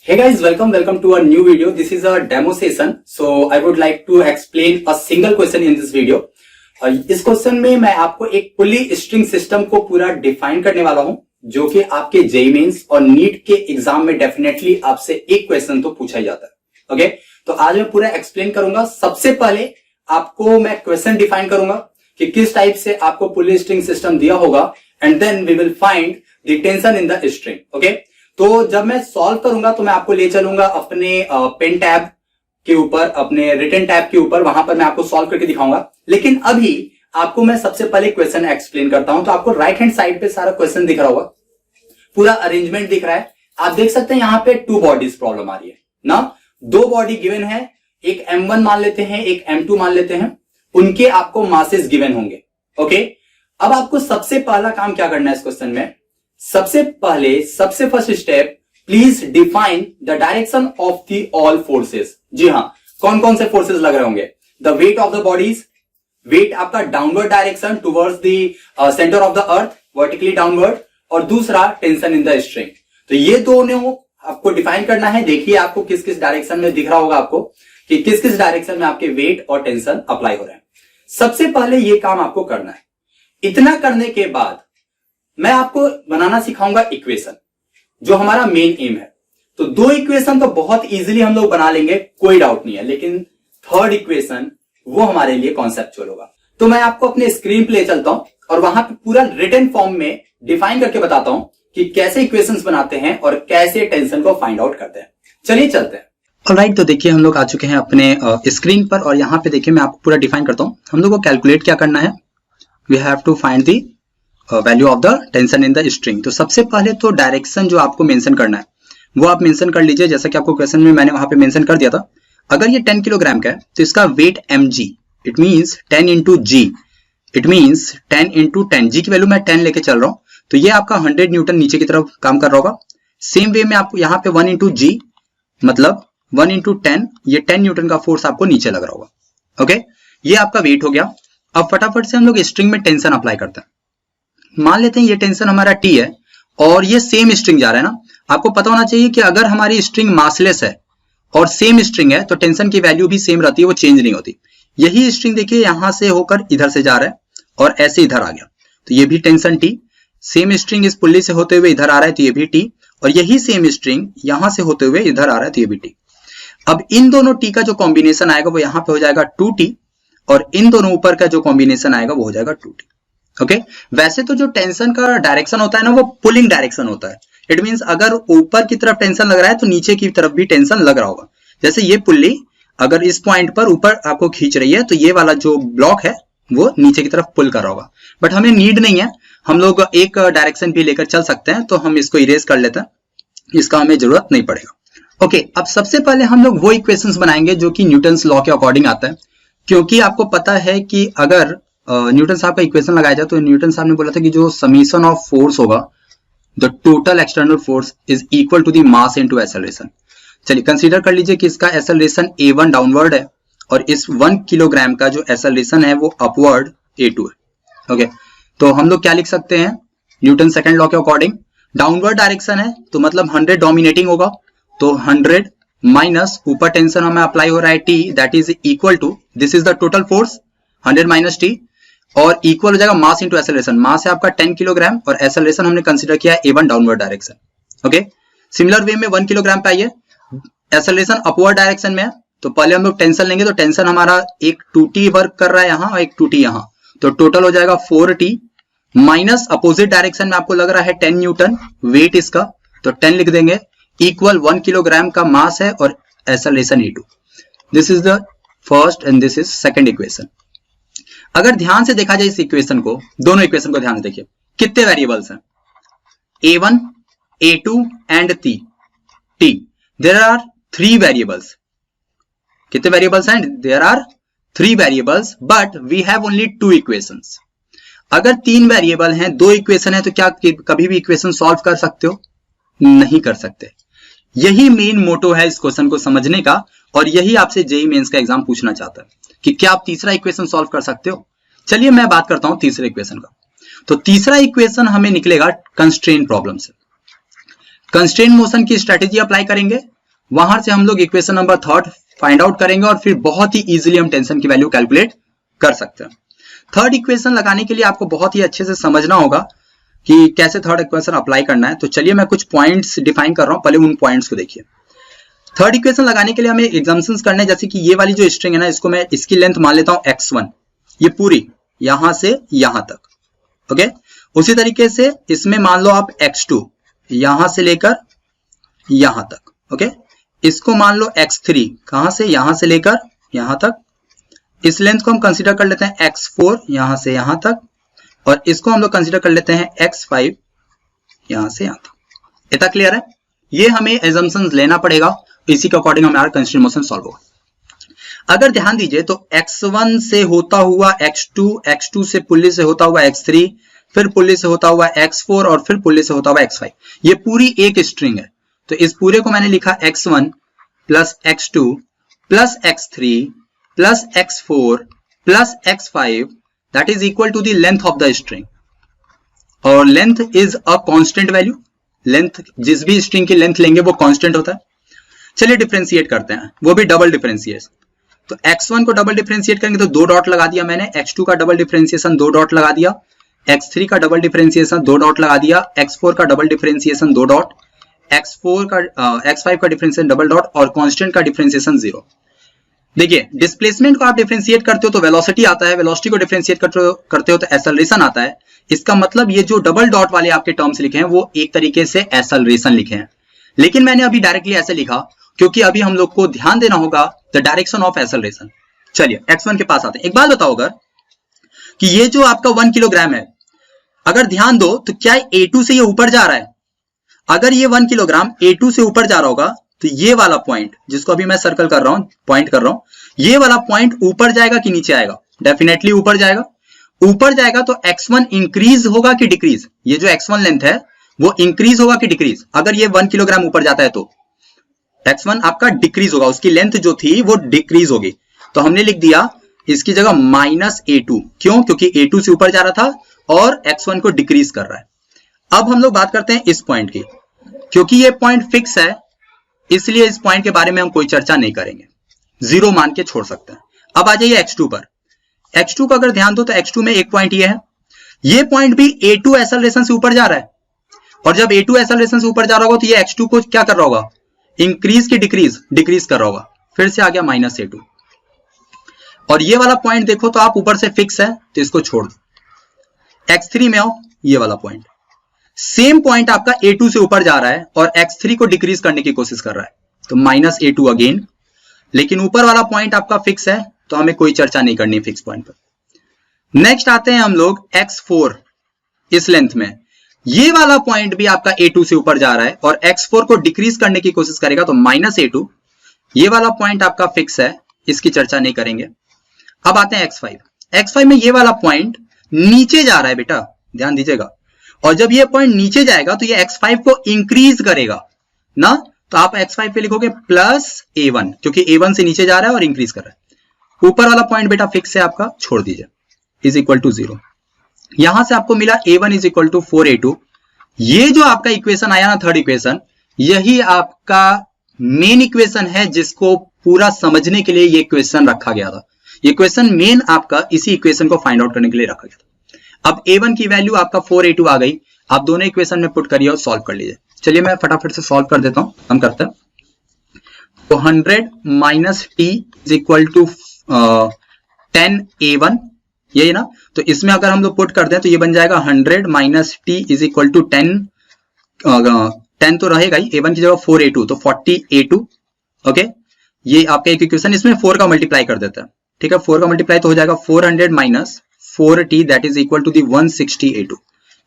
Hey guys, welcome to a new video. This is a demo session. So I would like to explain a single question in this video. इस question में मैं आपको एक पुली string system को पूरा define करने वाला हूं, जो कि आपके जेईई मेंस और नीट के एग्जाम में डेफिनेटली आपसे एक क्वेश्चन तो पूछा ही जाता है। ओके, तो आज मैं पूरा एक्सप्लेन करूंगा। सबसे पहले आपको मैं क्वेश्चन डिफाइन करूंगा कि किस टाइप से आपको पुली स्ट्रिंग सिस्टम दिया होगा, and then we will find the tension in the string. Okay, तो जब मैं सॉल्व करूंगा तो मैं आपको ले चलूंगा अपने पेन टैब के ऊपर, अपने रिटन टैब के ऊपर, वहां पर मैं आपको सॉल्व करके दिखाऊंगा। लेकिन अभी आपको मैं सबसे पहले क्वेश्चन एक्सप्लेन करता हूं। तो आपको राइट हैंड साइड पे सारा क्वेश्चन दिख रहा होगा, पूरा अरेंजमेंट दिख रहा है। आप देख सकते हैं यहाँ पे 2 बॉडीज प्रॉब्लम आ रही है ना। 2 बॉडी गिवन है, एक M1 मान लेते हैं, एक M2 मान लेते हैं। उनके आपको मासेस गिवन होंगे। ओके, अब आपको सबसे पहला काम क्या करना है इस क्वेश्चन में? सबसे first step, please define the direction of the all forces. जी हाँ, कौन कौन से फोर्सेस लग रहे होंगे? The weight of the bodies, weight आपका downward direction towards the centre of the earth, vertically downward, और दूसरा टेंशन इन द स्ट्रिंग। तो ये दोनों आपको डिफाइन करना है। देखिए आपको किस किस डायरेक्शन में दिख रहा होगा आपको कि किस किस डायरेक्शन में आपके वेट और टेंशन अप्लाई हो रहे हैं। सबसे पहले ये काम आपको करना है। इतना करने के बाद मैं आपको बनाना सिखाऊंगा इक्वेशन, जो हमारा मेन एम है। तो 2 इक्वेशन तो बहुत इजीली हम लोग बना लेंगे, कोई डाउट नहीं है। लेकिन थर्ड इक्वेशन वो हमारे लिए कॉन्सेप्चुअल होगा। तो मैं आपको अपने स्क्रीन पे ले चलता हूं और वहां पे पूरा रिटन फॉर्म में डिफाइन करके बताता हूं कि कैसे इक्वेशंस बनाते हैं और कैसे टेंशन को फाइंड आउट करते हैं। चलिए चलते हैं। ऑलराइट, तो देखिए हम लोग आ चुके हैं अपने स्क्रीन पर, और यहाँ पे देखिए मैं आपको पूरा डिफाइन करता हूँ। हम लोग को कैलकुलेट क्या करना है? We have to find the value of the tension in the string. तो सबसे पहले तो डायरेक्शन जो आपको मेंशन करना है वो आप मेंशन कर लीजिए, जैसा कि आपको क्वेश्चन में मैंने वहां पे मेंशन कर दिया था। अगर ये 10 किलोग्राम का है तो इसका wait mg, it means 10 into ji, it means 10 into 10। जी की वैल्यू मैं 10 लेके चल रहा हूं, तो ये आपका 100 न्यूटन नीचे की तरफ काम कर रहा होगा। सेम वे में आपको यहाँ पे 1 इंटू जी, मतलब 1 इंटू 10, ये 10 न्यूटन का फोर्स आपको नीचे लग रहा होगा। ओके, ये आपका वेट हो गया। अब फटाफट से हम लोग स्ट्रिंग में टेंशन अप्लाई करते हैं। मान लेते हैं ये टेंशन हमारा T है और ये सेम स्ट्रिंग जा रहा है ना। आपको पता होना चाहिए कि अगर हमारी स्ट्रिंग मासलेस है और सेम स्ट्रिंग है तो टेंशन की वैल्यू भी सेम रहती है, वो चेंज नहीं होती। यही स्ट्रिंग देखिए यहां से होकर इधर से जा रहा है और ऐसे इधर आ गया, तो ये भी टेंशन T। सेम स्ट्रिंग इस पुल्ली से होते हुए इधर आ रहा है तो ये भी T, और यही सेम स्ट्रिंग यहां से होते हुए इधर आ रहा है तो ये भी T। अब इन दोनों T का जो कॉम्बिनेशन आएगा वो यहाँ पे हो जाएगा 2T, और इन दोनों ऊपर का जो कॉम्बिनेशन आएगा वो हो जाएगा 2T। ओके, वैसे तो जो टेंशन का डायरेक्शन होता है ना वो पुलिंग डायरेक्शन होता है। इट मींस अगर ऊपर की तरफ टेंशन लग रहा है तो नीचे की तरफ भी टेंशन लग रहा होगा। जैसे ये पुल्ली अगर इस पॉइंट पर ऊपर आपको खींच रही है तो ये वाला जो ब्लॉक है वो नीचे की तरफ पुल कर रहा होगा। बट हमें नीड नहीं है, हम लोग एक डायरेक्शन भी लेकर चल सकते हैं, तो हम इसको इरेज कर लेते हैं, इसका हमें जरूरत नहीं पड़ेगा। ओके, अब सबसे पहले हम लोग वो इक्वेशंस बनाएंगे जो कि न्यूटन्स लॉ के अकॉर्डिंग आता है। क्योंकि आपको पता है कि अगर न्यूटन साहब का इक्वेशन लगाया जाए तो न्यूटन साहब ने बोला था कि जो समीशन ऑफ फोर्स होगा, the total external force is equal to the mass into acceleration. चलिए कंसीडर कर लीजिए कि इसका एक्सेलरेशन A1 डाउनवर्ड है और इस 1 किलोग्राम का जो एक्सेलरेशन है वो अपवर्ड A2 है। ओके, तो हम लोग क्या लिख सकते हैं न्यूटन सेकंड लॉ के अकॉर्डिंग? डाउनवर्ड डायरेक्शन है तो मतलब 100 डोमिनेटिंग होगा, तो 100 माइनस ऊपर टेंशन हमें अप्लाई हो रहा है T, that is equal to, this is the total force 100 minus T, और इक्वल हो जाएगा मास इंटू एक्सेलरेशन। मास है आपका 10 किलोग्राम और एक्सेलरेशन हमने कंसीडर किया A1 downward direction. Okay, similar way में 1 किलोग्राम पे आइए, एक्सेलरेशन अपवर्ड डायरेक्शन में है, तो पहले हम लोग टेंशन लेंगे। तो टेंशन हमारा एक 2T वर्क कर रहा है यहाँ और एक 2T यहाँ, तो टोटल हो जाएगा 4T माइनस अपोजिट डायरेक्शन में आपको लग रहा है 10 न्यूटन वेट इसका, तो 10 लिख देंगे, इक्वल 1 किलोग्राम का मास है और acceleration E2। This is the first and this is second equation. अगर ध्यान से देखा जाए इस इक्वेशन को, दोनों इक्वेशन को ध्यान से देखिए, कितने वेरिएबल्स हैं? A1, A2 and T। There are 3 variables. कितने वेरिएबल्स हैं? There are 3 variables, but we have only 2 equations. अगर 3 वेरिएबल हैं, 2 इक्वेशन है, तो क्या कभी भी इक्वेशन सॉल्व कर सकते हो? नहीं कर सकते। यही मेन मोटो है इस क्वेश्चन को समझने का, और यही आपसे जेईई मेंस का एग्जाम पूछना चाहता है कि क्या आप तीसरा इक्वेशन सॉल्व कर सकते हो। चलिए मैं बात करता हूं तीसरे इक्वेशन का। तो तीसरा इक्वेशन हमें निकलेगा कंस्ट्रेंट प्रॉब्लम से। कंस्ट्रेंट मोशन की स्ट्रेटेजी अप्लाई करेंगे, वहां से हम लोग equation number third find out करेंगे और फिर बहुत ही इजीली हम टेंशन की वैल्यू कैलकुलेट कर सकते हैं। थर्ड इक्वेशन लगाने के लिए आपको बहुत ही अच्छे से समझना होगा कि कैसे थर्ड इक्वेशन अप्लाई करना है। तो चलिए मैं कुछ पॉइंट्स डिफाइन कर रहा हूं, पहले उन पॉइंट्स को देखिए। थर्ड इक्वेशन लगाने के लिए हमें एग्जाम्पशंस करने हैं, जैसे कि ये वाली जो स्ट्रिंग है ना, इसको मैं इसकी लेंथ मान लेता हूं x1, ये पूरी यहां से यहां तक, ओके। उसी तरीके से इसमें मान लो आप x2, यहां से लेकर यहां तक, ओके। इसको मान लो x3, कहां से, यहां से लेकर यहां तक। इस लेंथ को हम कंसीडर कर लेते हैं x4, यहां से यहां तक, और इसको हम लोग कंसीडर कर लेते हैं x5, यहां से यहां तक। इतना क्लियर है? ये हमें एजम्पशंस लेना पड़ेगा, इसी के अकॉर्डिंग हमारा कंस्ट्रेंट मोशन सॉल्व होगा। अगर ध्यान दीजिए तो x1 से होता हुआ x2, x2 से पुल्ली से होता हुआ x3, फिर पुल्ली से होता हुआ x4 और फिर पुल्ली से होता हुआ x5, ये पूरी एक स्ट्रिंग है। तो इस पूरे को मैंने लिखा x1 plus x2 plus x3 plus x4 plus x5, that is equal to the length of the string. और length is a constant value, length जिस भी स्ट्रिंग की लेंथ लेंगे वो कांस्टेंट होता है। चलिए डिफरेंशिएट करते हैं, वो भी डबल डिफरेंशिएशन। तो x1 को डबल डिफरेंशिएट करेंगे तो 2 डॉट लगा दिया मैंने, x2 का डबल डिफरेंशिएशन 2 डॉट लगा दिया, x3 का डबल डिफरेंशिएशन 2 डॉट लगा दिया, x4 का डबल डिफरेंशिएशन 2 डॉट, x5 का डिफरेंशिएशन डबल डॉट, और कांस्टेंट का डिफरेंशिएशन 0। देखिए डिस्प्लेसमेंट को आप डिफरेंशिएट करते हो तो वेलोसिटी आता है, वेलोसिटी को डिफरेंशिएट करते हो तो एक्सेलरेशन आता है। इसका मतलब ये जो डबल डॉट वाले आपके टर्म्स लिखे हैं वो एक तरीके से एक्सेलरेशन लिखे हैं, लेकिन मैंने अभी डायरेक्टली ऐसे लिखा क्योंकि अभी हम लोग को ध्यान देना होगा द डायरेक्शन ऑफ एक्सेलरेशन। चलिए x1 के पास आते हैं। एक बात बताओ, अगर कि ये जो आपका 1 किलोग्राम है, अगर ध्यान दो तो क्या A2 से ये ऊपर जा रहा है? अगर ये 1 किलोग्राम A2 से ऊपर जा रहा होगा तो ये वाला पॉइंट, जिसको अभी मैं सर्कल कर रहा हूं, पॉइंट कर रहा हूं, ये वाला पॉइंट ऊपर जाएगा कि नीचे आएगा? डेफिनेटली ऊपर जाएगा। ऊपर जाएगा तो x1 इंक्रीज होगा कि डिक्रीज? ये जो x1 लेंथ है वो इंक्रीज होगा कि डिक्रीज? अगर ये 1 किलोग्राम ऊपर जाता है तो x1 आपका डिक्रीज होगा, उसकी लेंथ जो थी वो डिक्रीज होगी। तो हमने लिख दिया इसकी जगह -A2। क्यों? क्योंकि A2 से ऊपर जा रहा था और x1 को डिक्रीज कर रहा है। अब हम लोग बात करते हैं इस पॉइंट की। क्योंकि ये पॉइंट फिक्स है इसलिए इस पॉइंट के बारे में हम कोई चर्चा नहीं करेंगे, 0 मान के छोड़ सकते हैं। अब आ जाइए x2 पर। x2 का अगर ध्यान दो तो x2 में एक पॉइंट ये है, ये पॉइंट भी A2 एक्सेलरेशन से ऊपर जा रहा है, और जब A2 एक्सेलरेशन से ऊपर जा रहा होगा तो ये x2 को क्या कर रहा होगा? इंक्रीज की डिक्रीज? डिक्रीज कर रहा होगा। फिर से आ गया -A2। और ये वाला पॉइंट देखो तो आप ऊपर से फिक्स है तो इसको छोड़ दो। x3 में आओ, ये वाला पॉइंट, सेम पॉइंट आपका A2 से ऊपर जा रहा है और x3 को डिक्रीज करने की कोशिश कर रहा है, तो -A2 अगेन। लेकिन ऊपर वाला पॉइंट आपका फिक्स है तो हमें कोई चर्चा नहीं करनी फिक्स पॉइंट पर। नेक्स्ट आते हैं हम लोग x4, इस लेंथ में ये वाला पॉइंट भी आपका A2 से ऊपर जा रहा है और x4 को डिक्रीज करने की कोशिश करेगा, तो -A2। ये वाला पॉइंट आपका फिक्स है, इसकी चर्चा नहीं करेंगे। अब आते हैं x5। x5 में ये वाला पॉइंट नीचे जा रहा है बेटा, ध्यान दीजिएगा। और जब ये पॉइंट नीचे जाएगा तो ये x5 को इंक्रीज करेगा ना, तो आप x5 पे लिखोगे +A1, क्योंकि A1 से नीचे जा रहा है और इंक्रीज कर रहा है। ऊपर वाला पॉइंट बेटा फिक्स है आपका, छोड़ दीजिए, इज इक्वल टू 0। यहां से आपको मिला A1 is equal to 4A2। ये जो आपका इक्वेशन आया ना, थर्ड इक्वेशन, यही आपका मेन इक्वेशन है जिसको पूरा समझने के लिए ये इक्वेशन रखा गया था। ये क्वेश्चन मेन आपका इसी इक्वेशन को फाइंड आउट करने के लिए रखा गया था। अब A1 की वैल्यू आपका 4A2 आ गई, आप दोनों इक्वेशन में पुट करिए और सॉल्व कर लीजिए। चलिए मैं फटाफट से सॉल्व कर देता हूं, हम करते हैं। तो 100 - t is equal to 10A1, यही ना। तो इसमें अगर हम लोग पुट कर दें तो ये बन जाएगा 100 - t इज इक्वल टू 10 तो रहेगा ही, A1 की जगह 4A2 तो 40A2, ओके। ये आपका एक इक्वेशन, इसमें 4 का मल्टीप्लाई कर देता है, ठीक है। 4 का मल्टीप्लाई तो हो जाएगा 400 - 4t that is equal to the 160A2।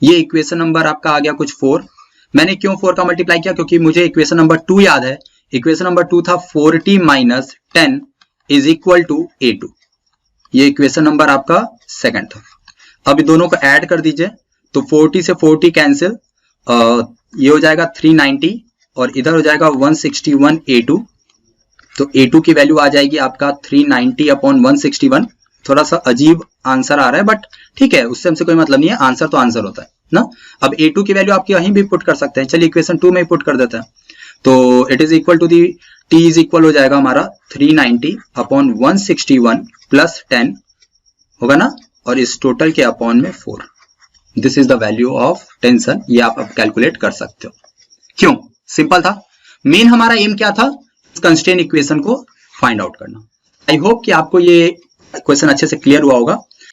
ये इक्वेशन नंबर आपका आ गया कुछ 4। मैंने क्यों 4 का मल्टीप्लाई किया? क्योंकि मुझे इक्वेशन नंबर 2 याद है। इक्वेशन नंबर 2 था 4t - 10 is equal to A2। ये इक्वेशन नंबर आपका सेकंड था। अब दोनों को ऐड कर दीजिए तो 40 से 40 कैंसिल, ये हो जाएगा 390 और इधर हो जाएगा 161A2। तो A2 की वैल्यू आ जाएगी आपका 390/161, थोड़ा सा अजीब आंसर आ रहा है, बट ठीक है, उससे हमसे कोई मतलब नहीं है, आंसर तो आंसर होता है ना। अब A2 की वैल्यू आप कहीं भी पुट कर सकते हैं, चलिए इक्वेशन 2 में ही पुट कर देते हैं। तो it is equal to the T is equal हो जाएगा हमारा 390 अपॉन 161 प्लस 10 होगा ना, और इस टोटल के अपॉन में 4। This is the value of tension. ये आप अब कैलकुलेट कर सकते हो। क्यों? सिंपल था। मेन हमारा एम क्या था? कंस्ट्रेंट इक्वेशन को फाइंड आउट करना। आई होप कि आपको ये क्वेश्चन अच्छे से क्लियर हुआ होगा।